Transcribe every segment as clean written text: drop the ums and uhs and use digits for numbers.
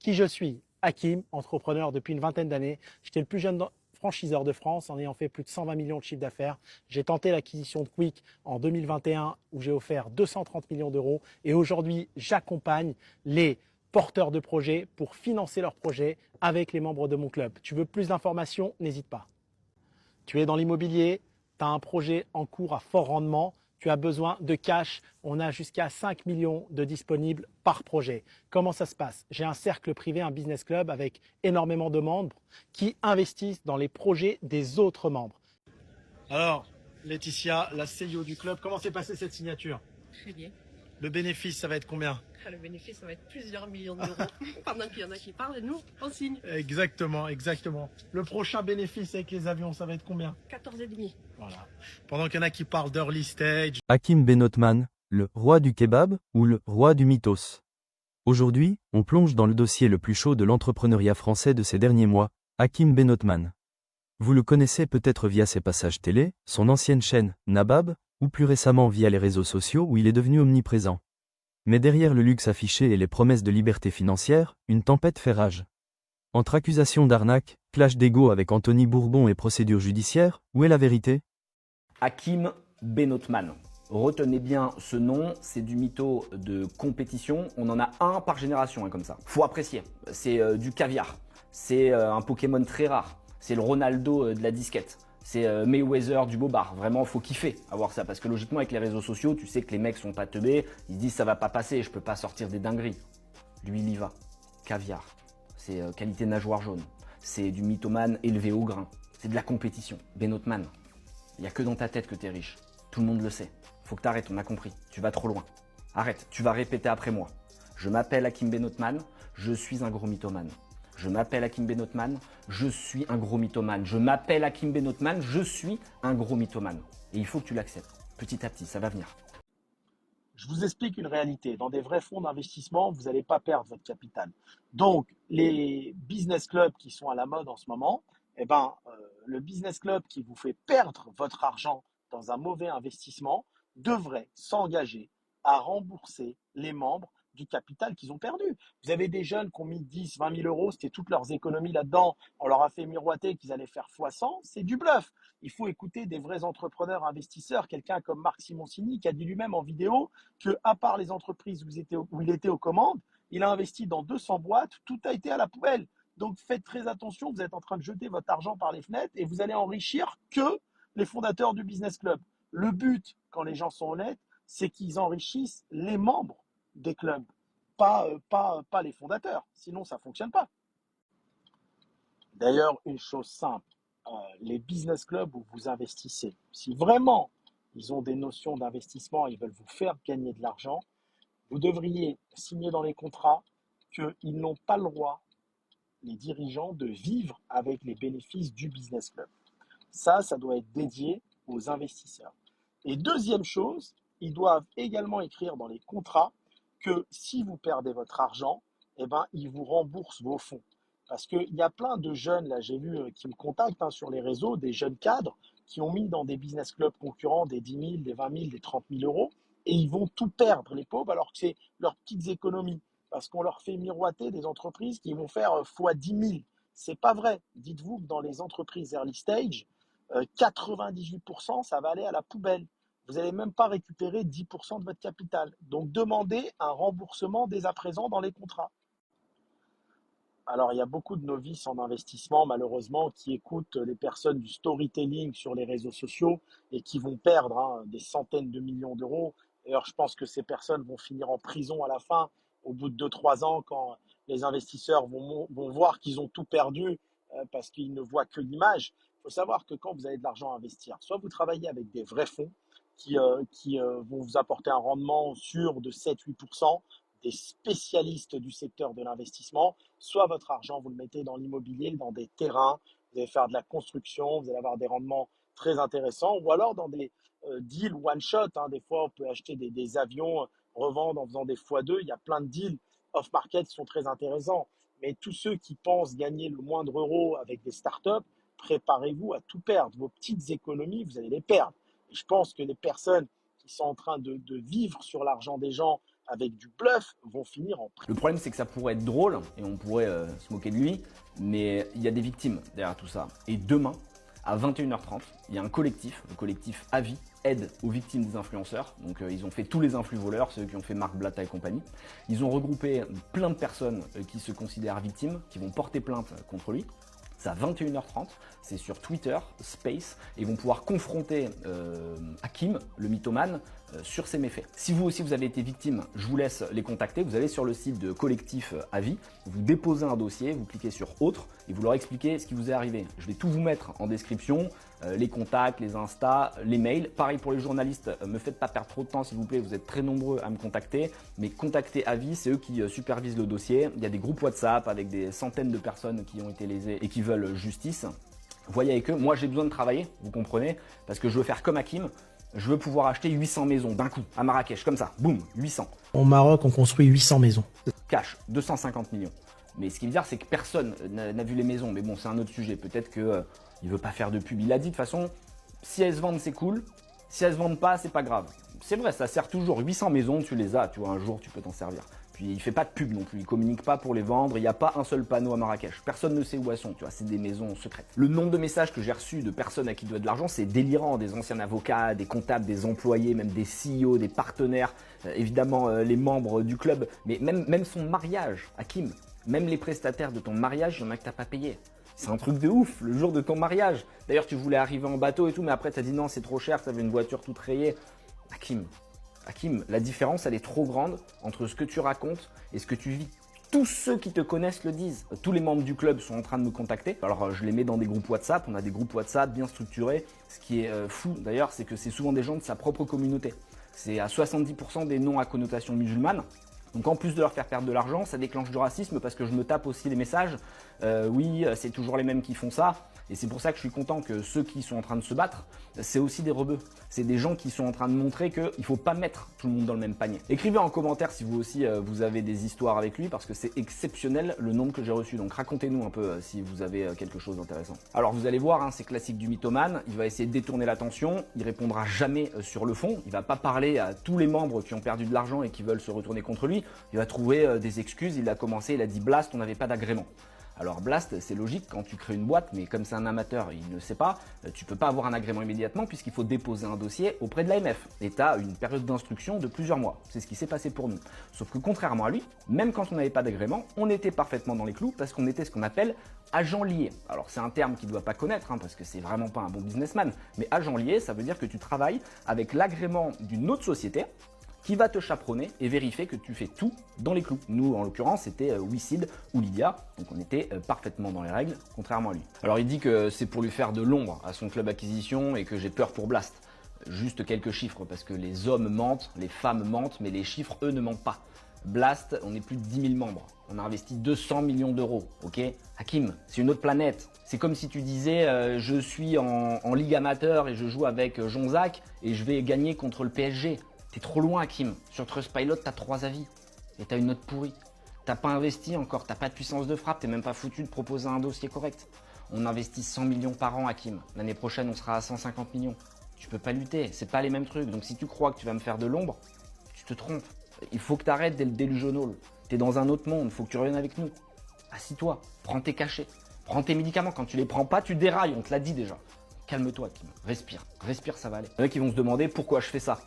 Qui je suis? Hakim, entrepreneur depuis une vingtaine d'années. J'étais le plus jeune franchiseur de France en ayant fait plus de 120 millions de chiffre d'affaires. J'ai tenté l'acquisition de Quick en 2021 où j'ai offert 230 millions d'euros. Et aujourd'hui, j'accompagne les porteurs de projets pour financer leurs projets avec les membres de mon club. Tu veux plus d'informations? N'hésite pas. Tu es dans l'immobilier, tu as un projet en cours à fort rendement, tu as besoin de cash, on a jusqu'à 5 millions de disponibles par projet. Comment ça se passe? J'ai un cercle privé, un business club avec énormément de membres qui investissent dans les projets des autres membres. Alors, Laetitia, la CEO du club, comment s'est passée cette signature? Très bien. Le bénéfice, ça va être combien? Le bénéfice, ça va être plusieurs millions d'euros. Pendant qu'il y en a qui parlent, nous, on signe. Exactement, exactement. Le prochain bénéfice avec les avions, ça va être combien? 14,5. Voilà. Pendant qu'il y en a qui parlent d'early stage. Hakim Benotman, le roi du kebab ou le roi du mythos. Aujourd'hui, on plonge dans le dossier le plus chaud de l'entrepreneuriat français de ces derniers mois, Hakim Benotman. Vous le connaissez peut-être via ses passages télé, son ancienne chaîne, Nabab, ou plus récemment via les réseaux sociaux où il est devenu omniprésent. Mais derrière le luxe affiché et les promesses de liberté financière, une tempête fait rage. Entre accusations d'arnaque, clash d'ego avec Anthony Bourbon et procédures judiciaires, où est la vérité? Hakim Benotman. Retenez bien ce nom, c'est du mytho de compétition. On en a un par génération, comme ça. Faut apprécier. C'est du caviar. C'est un Pokémon très rare. C'est le Ronaldo de la disquette. C'est Mayweather du bobard. Vraiment, faut kiffer à voir ça. Parce que logiquement, avec les réseaux sociaux, tu sais que les mecs sont pas teubés. Ils se disent ça va pas passer, je peux pas sortir des dingueries. Lui, il y va. Caviar. C'est qualité nageoire jaune. C'est du mythomane élevé au grain. C'est de la compétition. Benotman. Il n'y a que dans ta tête que tu es riche. Tout le monde le sait. Faut que tu arrêtes, on a compris. Tu vas trop loin. Arrête, tu vas répéter après moi. Je m'appelle Hakim Benotman, je suis un gros mythomane. Je m'appelle Hakim Benotman, je suis un gros mythomane. Je m'appelle Hakim Benotman, je suis un gros mythomane. Et il faut que tu l'acceptes. Petit à petit, ça va venir. Je vous explique une réalité. Dans des vrais fonds d'investissement, vous n'allez pas perdre votre capital. Donc, les business clubs qui sont à la mode en ce moment, le business club qui vous fait perdre votre argent dans un mauvais investissement devrait s'engager à rembourser les membres du capital qu'ils ont perdu. Vous avez des jeunes qui ont mis 10, 20 000 euros, c'était toutes leurs économies là-dedans. On leur a fait miroiter qu'ils allaient faire x100, c'est du bluff. Il faut écouter des vrais entrepreneurs investisseurs, quelqu'un comme Marc Simoncini qui a dit lui-même en vidéo que, à part les entreprises où il était aux commandes, il a investi dans 200 boîtes, tout a été à la poubelle. Donc faites très attention, vous êtes en train de jeter votre argent par les fenêtres et vous allez enrichir que les fondateurs du business club. Le but, quand les gens sont honnêtes, c'est qu'ils enrichissent les membres des clubs, pas les fondateurs. Sinon, ça ne fonctionne pas. D'ailleurs, une chose simple, les business clubs où vous investissez, si vraiment ils ont des notions d'investissement et ils veulent vous faire gagner de l'argent, vous devriez signer dans les contrats qu'ils n'ont pas le droit, les dirigeants, de vivre avec les bénéfices du business club. Ça doit être dédié aux investisseurs. Et deuxième chose, ils doivent également écrire dans les contrats que si vous perdez votre argent, ils vous remboursent vos fonds. Parce qu'il y a plein de jeunes, là j'ai vu, qui me contactent sur les réseaux, des jeunes cadres qui ont mis dans des business clubs concurrents des 10 000, des 20 000, des 30 000 euros, et ils vont tout perdre, les pauvres, alors que c'est leurs petites économies. Parce qu'on leur fait miroiter des entreprises qui vont faire fois 10 000. C'est pas vrai. Dites-vous que dans les entreprises early stage, 98%, ça va aller à la poubelle. Vous n'allez même pas récupérer 10% de votre capital. Donc, demandez un remboursement dès à présent dans les contrats. Alors, il y a beaucoup de novices en investissement, malheureusement, qui écoutent les personnes du storytelling sur les réseaux sociaux et qui vont perdre des centaines de millions d'euros. D'ailleurs, je pense que ces personnes vont finir en prison à la fin, au bout de 2, 3 ans, quand les investisseurs vont voir qu'ils ont tout perdu parce qu'ils ne voient que l'image. Il faut savoir que quand vous avez de l'argent à investir, soit vous travaillez avec des vrais fonds qui vont vous apporter un rendement sûr de 7-8%, des spécialistes du secteur de l'investissement, soit votre argent, vous le mettez dans l'immobilier, dans des terrains, vous allez faire de la construction, vous allez avoir des rendements très intéressants, ou alors dans des deals one shot. Des fois, on peut acheter des avions, revendre en faisant des x2. Il y a plein de deals off-market qui sont très intéressants. Mais tous ceux qui pensent gagner le moindre euro avec des startups, préparez-vous à tout perdre. Vos petites économies, vous allez les perdre. Et je pense que les personnes qui sont en train de vivre sur l'argent des gens avec du bluff vont finir en prison. Le problème, c'est que ça pourrait être drôle et on pourrait se moquer de lui, mais il y a des victimes derrière tout ça. Et demain, à 21h30, il y a un collectif, le collectif AVI, aide aux victimes des influenceurs. Donc ils ont fait tous les influx voleurs, ceux qui ont fait Marc Blatta et compagnie. Ils ont regroupé plein de personnes qui se considèrent victimes, qui vont porter plainte contre lui. C'est à 21h30, c'est sur Twitter, Space, et ils vont pouvoir confronter Hakim, le mythomane, sur ses méfaits. Si vous aussi vous avez été victime, je vous laisse les contacter. Vous allez sur le site de collectif AVI, vous déposez un dossier, vous cliquez sur autre et vous leur expliquez ce qui vous est arrivé. Je vais tout vous mettre en description, les contacts, les Insta, les mails. Pareil pour les journalistes, me faites pas perdre trop de temps s'il vous plaît, vous êtes très nombreux à me contacter, mais contactez AVI, c'est eux qui supervisent le dossier. Il y a des groupes WhatsApp avec des centaines de personnes qui ont été lésées et qui veulent justice. Voyez avec eux, moi j'ai besoin de travailler, vous comprenez, parce que je veux faire comme Hakim. Je veux pouvoir acheter 800 maisons d'un coup, à Marrakech, comme ça, boum, 800. Au Maroc, on construit 800 maisons. Cash, 250 millions. Mais ce qui veut dire, c'est que personne n'a vu les maisons. Mais bon, c'est un autre sujet. Peut-être qu'il ne veut pas faire de pub. Il a dit de toute façon, si elles se vendent, c'est cool. Si elles se vendent pas, c'est pas grave. C'est vrai, ça sert toujours. 800 maisons, tu les as. Tu vois, un jour, tu peux t'en servir. Puis il fait pas de pub non plus. Il communique pas pour les vendre. Il n'y a pas un seul panneau à Marrakech. Personne ne sait où elles sont. Tu vois, c'est des maisons secrètes. Le nombre de messages que j'ai reçus de personnes à qui il doit de l'argent, c'est délirant. Des anciens avocats, des comptables, des employés, même des CEO, des partenaires, évidemment les membres du club. Mais même son mariage, Hakim, même les prestataires de ton mariage, il y en a que t'as pas payé. C'est un truc de ouf, le jour de ton mariage. D'ailleurs, tu voulais arriver en bateau et tout, mais après, tu as dit non, c'est trop cher, tu avais une voiture toute rayée. Hakim, la différence, elle est trop grande entre ce que tu racontes et ce que tu vis. Tous ceux qui te connaissent le disent. Tous les membres du club sont en train de me contacter. Alors, je les mets dans des groupes WhatsApp. On a des groupes WhatsApp bien structurés. Ce qui est fou, d'ailleurs, c'est que c'est souvent des gens de sa propre communauté. C'est à 70% des noms à connotation musulmane. Donc en plus de leur faire perdre de l'argent, ça déclenche du racisme parce que je me tape aussi les messages. Oui, c'est toujours les mêmes qui font ça. Et c'est pour ça que je suis content que ceux qui sont en train de se battre, c'est aussi des rebeux. C'est des gens qui sont en train de montrer qu'il ne faut pas mettre tout le monde dans le même panier. Écrivez en commentaire si vous aussi vous avez des histoires avec lui parce que c'est exceptionnel le nombre que j'ai reçu. Donc racontez-nous un peu si vous avez quelque chose d'intéressant. Alors vous allez voir, hein, c'est classique du mythomane. Il va essayer de détourner l'attention. Il répondra jamais sur le fond. Il va pas parler à tous les membres qui ont perdu de l'argent et qui veulent se retourner contre lui. Il va trouver des excuses. Il a commencé, il a dit Blast, on n'avait pas d'agrément. Alors Blast, c'est logique quand tu crées une boîte, mais comme c'est un amateur, il ne sait pas, tu peux pas avoir un agrément immédiatement puisqu'il faut déposer un dossier auprès de l'AMF. Et tu as une période d'instruction de plusieurs mois. C'est ce qui s'est passé pour nous. Sauf que contrairement à lui, même quand on n'avait pas d'agrément, on était parfaitement dans les clous parce qu'on était ce qu'on appelle agent lié. Alors c'est un terme qu'il ne doit pas connaître parce que c'est vraiment pas un bon businessman. Mais agent lié, ça veut dire que tu travailles avec l'agrément d'une autre société qui va te chaperonner et vérifier que tu fais tout dans les clous. Nous, en l'occurrence, c'était WeSeed ou Lydia, donc on était parfaitement dans les règles, contrairement à lui. Alors il dit que c'est pour lui faire de l'ombre à son club acquisition et que j'ai peur pour Blast. Juste quelques chiffres, parce que les hommes mentent, les femmes mentent, mais les chiffres, eux, ne mentent pas. Blast, on est plus de 10 000 membres. On a investi 200 millions d'euros, ok? Hakim, c'est une autre planète. C'est comme si tu disais, je suis en Ligue amateur et je joue avec Jonzac et je vais gagner contre le PSG. T'es trop loin, Hakim. Sur Trustpilot, t'as 3 avis. Et t'as une note pourrie. T'as pas investi encore, t'as pas de puissance de frappe, t'es même pas foutu de proposer un dossier correct. On investit 100 millions par an, Hakim. L'année prochaine, on sera à 150 millions. Tu peux pas lutter, c'est pas les mêmes trucs. Donc si tu crois que tu vas me faire de l'ombre, tu te trompes. Il faut que t'arrêtes dès le Delusional. T'es dans un autre monde, faut que tu reviennes avec nous. Assis-toi, prends tes cachets, prends tes médicaments. Quand tu les prends pas, tu dérailles, on te l'a dit déjà. Calme-toi, Hakim. Respire, ça va aller. Il y en a qui vont se demander pourquoi je fais ça.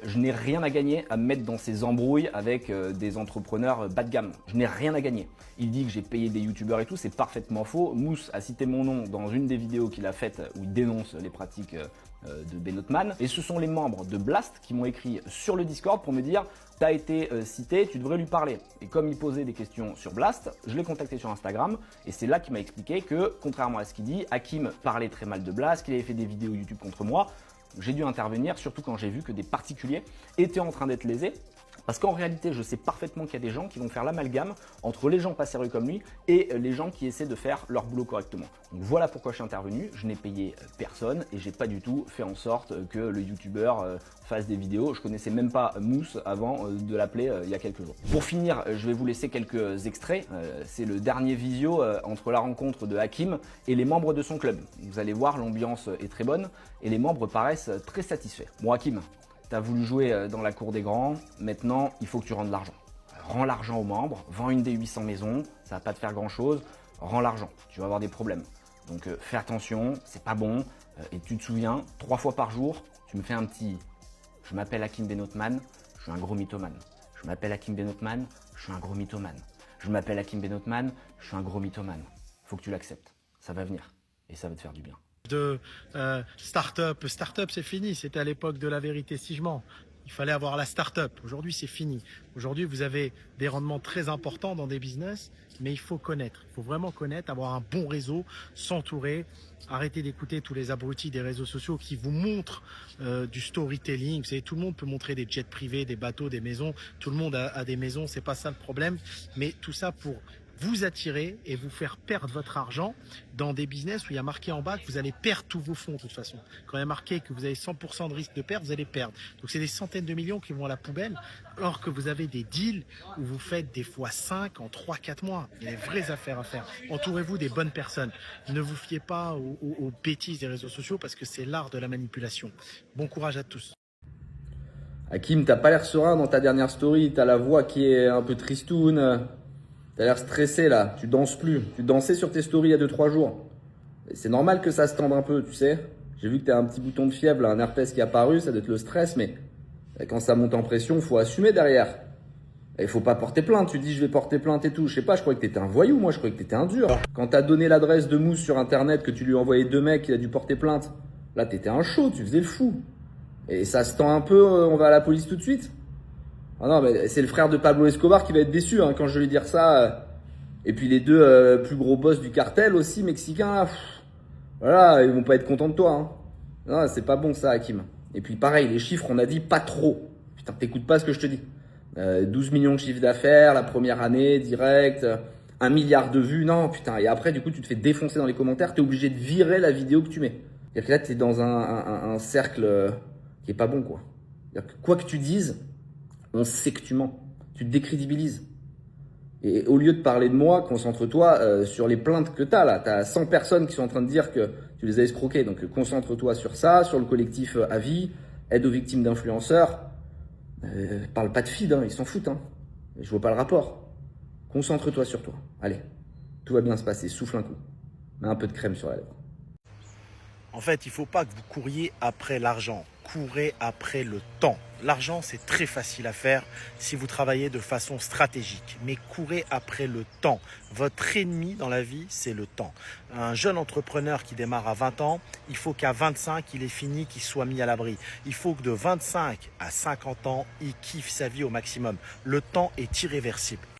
Je n'ai rien à gagner à me mettre dans ces embrouilles avec des entrepreneurs bas de gamme. Je n'ai rien à gagner. Il dit que j'ai payé des youtubeurs et tout, c'est parfaitement faux. Mousse a cité mon nom dans une des vidéos qu'il a faites où il dénonce les pratiques de Benotman. Et ce sont les membres de Blast qui m'ont écrit sur le Discord pour me dire « T'as été cité, tu devrais lui parler ». Et comme il posait des questions sur Blast, je l'ai contacté sur Instagram et c'est là qu'il m'a expliqué que, contrairement à ce qu'il dit, Hakim parlait très mal de Blast, qu'il avait fait des vidéos YouTube contre moi. J'ai dû intervenir, surtout quand j'ai vu que des particuliers étaient en train d'être lésés. Parce qu'en réalité, je sais parfaitement qu'il y a des gens qui vont faire l'amalgame entre les gens pas sérieux comme lui et les gens qui essaient de faire leur boulot correctement. Donc voilà pourquoi je suis intervenu. Je n'ai payé personne et j'ai pas du tout fait en sorte que le youtubeur fasse des vidéos. Je connaissais même pas Mousse avant de l'appeler il y a quelques jours. Pour finir, je vais vous laisser quelques extraits. C'est le dernier visio entre la rencontre de Hakim et les membres de son club. Vous allez voir, l'ambiance est très bonne et les membres paraissent très satisfaits. Bon Hakim, tu as voulu jouer dans la cour des grands, maintenant il faut que tu rendes l'argent. Rends l'argent aux membres, vends une des 800 maisons, ça va pas te faire grand chose, rends l'argent, tu vas avoir des problèmes. Donc fais attention, c'est pas bon, et tu te souviens, 3 fois par jour, tu me fais un petit « Je m'appelle Hakim Benotman, je suis un gros mythomane. Je m'appelle Hakim Benotman, je suis un gros mythomane. Je m'appelle Hakim Benotman, je suis un gros mythomane. » Faut que tu l'acceptes, ça va venir, et ça va te faire du bien. De start-up. Start-up, c'est fini. C'était à l'époque de la vérité si je mens. Il fallait avoir la start-up. Aujourd'hui, c'est fini. Aujourd'hui, vous avez des rendements très importants dans des business, mais il faut connaître. Il faut vraiment connaître, avoir un bon réseau, s'entourer. Arrêtez d'écouter tous les abrutis des réseaux sociaux qui vous montrent du storytelling. Vous savez, tout le monde peut montrer des jets privés, des bateaux, des maisons. Tout le monde a des maisons, c'est pas ça le problème. Mais tout ça pour vous attirer et vous faire perdre votre argent dans des business où il y a marqué en bas que vous allez perdre tous vos fonds de toute façon. Quand il y a marqué que vous avez 100% de risque de perte, vous allez perdre. Donc c'est des centaines de millions qui vont à la poubelle, alors que vous avez des deals où vous faites des fois 5 en 3-4 mois. Il y a des vraies affaires à faire. Entourez-vous des bonnes personnes. Ne vous fiez pas aux bêtises des réseaux sociaux parce que c'est l'art de la manipulation. Bon courage à tous. Hakim, t'as pas l'air serein dans ta dernière story, t'as la voix qui est un peu tristoune. T'as l'air stressé là, tu danses plus. Tu dansais sur tes stories il y a 2-3 jours. C'est normal que ça se tende un peu, tu sais. J'ai vu que t'as un petit bouton de fièvre, là, un herpès qui est apparu, ça doit être le stress, mais quand ça monte en pression, faut assumer derrière. Il faut pas porter plainte, tu dis je vais porter plainte et tout. Je sais pas, je croyais que t'étais un voyou, moi je croyais que t'étais un dur. Quand t'as donné l'adresse de Mousse sur internet, que tu lui as envoyé 2 mecs, il a dû porter plainte. Là t'étais un chaud, tu faisais le fou. Et ça se tend un peu, on va à la police tout de suite. Ah non, mais c'est le frère de Pablo Escobar qui va être déçu hein, quand je vais lui dire ça. Et puis les 2 plus gros boss du cartel aussi, mexicains, là, voilà, ils vont pas être contents de toi. Hein. Non, c'est pas bon ça, Hakim. Et puis pareil, les chiffres, on a dit pas trop. Putain, t'écoutes pas ce que je te dis. 12 millions de chiffre d'affaires, la première année, direct, 1 milliard de vues, non, putain. Et après, du coup, tu te fais défoncer dans les commentaires, t'es obligé de virer la vidéo que tu mets. C'est-à-dire que là, t'es dans un cercle qui est pas bon, quoi. C'est-à-dire que quoi que tu dises, on sait que tu mens. Tu te décrédibilises. Et au lieu de parler de moi, concentre-toi sur les plaintes que t'as là. T'as 100 personnes qui sont en train de dire que tu les as escroquées. Donc concentre-toi sur ça, sur le collectif Avis, aide aux victimes d'influenceurs. Parle pas de feed, hein, ils s'en foutent. Hein. Je vois pas le rapport. Concentre-toi sur toi. Allez, tout va bien se passer. Souffle un coup. Mets un peu de crème sur la lèvre. En fait, il ne faut pas que vous couriez après l'argent. Courez après le temps. L'argent, c'est très facile à faire si vous travaillez de façon stratégique. Mais courez après le temps. Votre ennemi dans la vie, c'est le temps. Un jeune entrepreneur qui démarre à 20 ans, il faut qu'à 25, il ait fini, qu'il soit mis à l'abri. Il faut que de 25 à 50 ans, il kiffe sa vie au maximum. Le temps est irréversible.